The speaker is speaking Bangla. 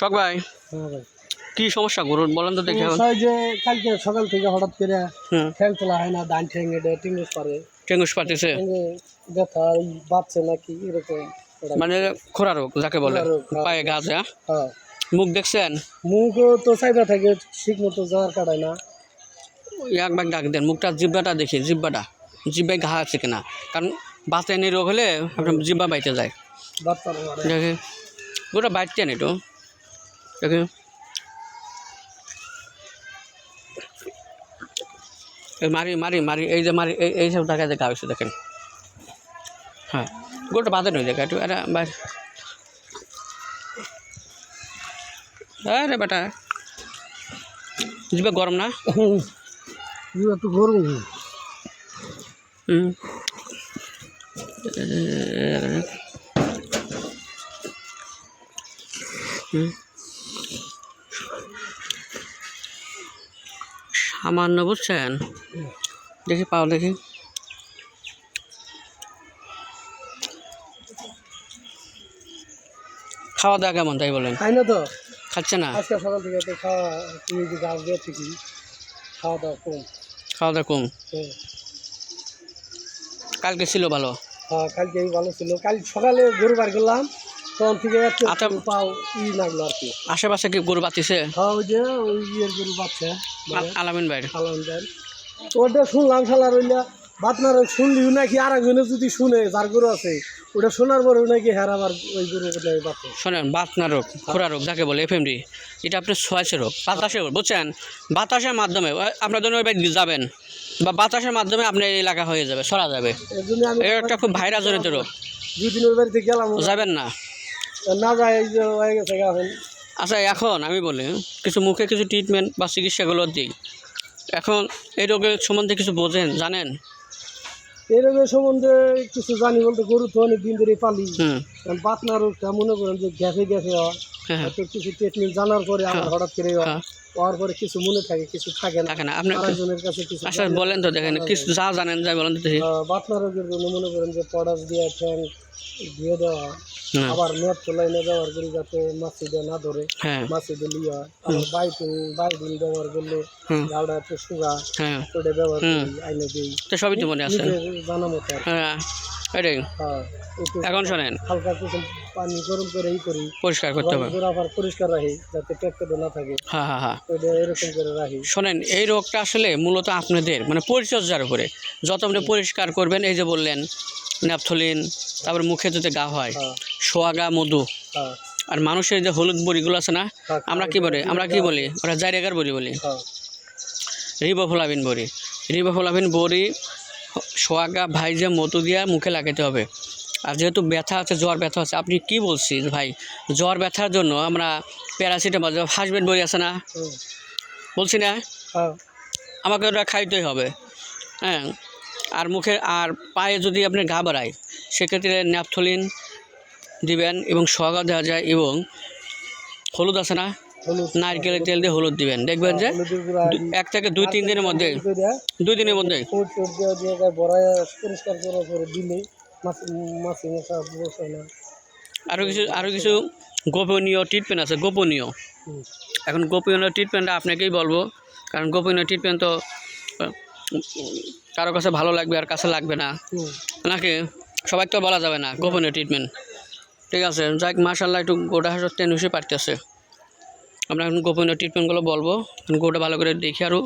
শখ ভাই হ্যাঁ ভাই কি সমস্যা গরুর বলেন তো দেখি এখন। সমস্যা যে কালকে সকাল থেকে হঠাৎ করে ঠ্যাং তোলা হয় না, ডান ঠ্যাং এটা টিঙ্গুস পারে, টেঙ্গুস পাতিছে ঠ্যাঙ্গে ব্যথা বাচ্চা নাকি এরকম মানে খোরা রোগ যাকে বলে খোরা রোগ, পায়ে গা যায়। হ্যাঁ। মুখ দেখছেন মুখও তো চাইবা থাকে ঠিক মতো জ্বর কাটায় না। একবার ডাক দেন মুখটা জিব্বাটা দেখি জিব্বায় ঘা আছে কিনা, কারণ বাচ্চানি রোগ হলে আপনার জিব্বা বাইতে যায়। বাচ্চার দেখি গোটা বাইতেন একটু দেখি মারি মারি মারি এই যে মারি এই সব টাকা দেখা হয়েছে দেখেন। হ্যাঁ গোটা বাদে নয় দেখা একটু আরে বাইরে আরে বেটা জিব্বা গরম না? একটু গরম। হুম সামান্য বুঝছেন, দেখি পাও দেখি খাওয়া দাওয়া কেমন তাই বলেন? খাই না তো, খাচ্ছে না? আজকে সকাল থেকে তো খাওয়া তুমি যে গাছ দিয়ে ঠিকই খাওয়া দাওয়া কম। খাওয়া দাওয়া কম? কালকে ছিল ভালো? হ্যাঁ কালকে ভালো ছিল। কাল সকালে গরু বার করলাম, তখন থেকে একটু পাও লাগলো আর কি। আশেপাশে কি গরু বাতিছে? হ্যাঁ ওই যে ওই ইয়ের গরু বাচ্চা আলামিন ভাই ওটা শুনলাম শালার ওইলা বাতনার শুনলিও নাকি আর একজনে যদি শুনে যার গরু আছে ওটা শোনার পরে নাকি হেরাবার ওই গরু বাচ্চা। শোনেন বাতনা রোগ খোরা রোগ যাকে বলে এফএমডি, এটা আপনার ছোঁয়াচে রোগ, বাতাসের রোগ বুঝছেন। বাতাসের মাধ্যমে আপনার জন্য ওই যাবেন বা বাতাসের মাধ্যমে আপনার এলাকা হয়ে যাবে, সরা যাবে। এটা একটা খুব ভাইরাস জনিত রোগ। 2 দিন ওই বাড়িতে গেলাম, যাবেন না না যায় এই যে হয়ে গেছে এখন। আচ্ছা এখন আমি বলি কিছু মুখে কিছু ট্রিটমেন্ট বা চিকিৎসাগুলো দিই। এখন এই রোগের সম্বন্ধে কিছু বোঝেন জানেন? এই রোগের সম্বন্ধে কিছু জানি বলতে গরু তো অনেক দিন ধরে পালি। বাতনা রোগটা মনে করেন যে গ্যাসে হয়, হয়তো কিছু ট্রিটমেন্ট জানার পরে আমার হঠাৎ করে হওয়ার পরে কিছু মনে থাকে কিছু থাকে না। আপনি আরেকজনের কাছে কিছু আচ্ছা বলেন তো দেখেন কিছু যা জানেন যাই বলেন তো। বাতনা রোগের জন্য মনে করেন যে পটাশ দিয়ে ঠ্যাং দিয়ে দেওয়া, আবার মেদ তোলাইনে ব্যবহার করি যাতে মাছি দিয়ে না ধরে, মাছি দিলে হয়। আবার বাইটিন ব্যবহার করলে গাড়া একটু সুগা ওটা ব্যবহার করি আইনে দিই। তো সবই তো মনে আছে জানা মতো। এটাই এখন শোনেন হালকা কিছু পানি গরম করে করি, পরিষ্কার করতে হবে, আবার পরিষ্কার রাখি যাতে পেটে না থাকে। এরকম করে রাখি। শোনেন এই রোগটা আসলে মূলত আপনাদের মানে পরিচর্যার উপরে, যত আপনি পরিষ্কার করবেন, এই যে বললেন ন্যাপথলিন, তারপর মুখে যদি গা হয় সোয়াগা মধু, আর মানুষের যে হলুদ বড়িগুলো আছে না, আমরা কি বলি ওরা জাইরেগার বড়ি বলি, রিবোফ্লাভিন বড়ি সোয়াগা ভাইজে মধু দিয়ে মুখে লাগাতে হবে। আর যেহেতু ব্যথা আছে, জ্বর ব্যথা আছে, আপনি কি বলছি ভাই জ্বর ব্যথার জন্য আমরা প্যারাসিটামল হাসবেন্ড বড়ি আছে না বলছি না, আমাকে ওটা খাইতেই হবে। হ্যাঁ আর মুখে আর পায়ে যদি আপনি ঘা বাড়ায় সেক্ষেত্রে ন্যাপথলিন দিবেন এবং সোয়াগা দেওয়া যায়, এবং হলুদ আছে না, নারকেলের তেল দিয়ে হলুদ দিবেন, দেখবেন যে 1 থেকে 2-3 দিনের মধ্যে 2 দিনের মধ্যে আরও কিছু গোপনীয় ট্রিটমেন্ট আছে। এখন গোপনীয় ট্রিটমেন্টটা আপনাকেই বলবো, কারণ গোপনীয় ট্রিটমেন্ট তো কারো কাছে ভালো লাগবে আর কাছে লাগবে না নাকি, সবাই তো বলা যাবে না গোপনীয় ট্রিটমেন্ট। ঠিক আছে যাক মাশাআল্লাহ একটু গোটা হাসতে টেন পারতেছে। আমরা এখন গোপনীয় ট্রিটমেন্টগুলো বলবো, গোটা ভালো করে দেখি আরও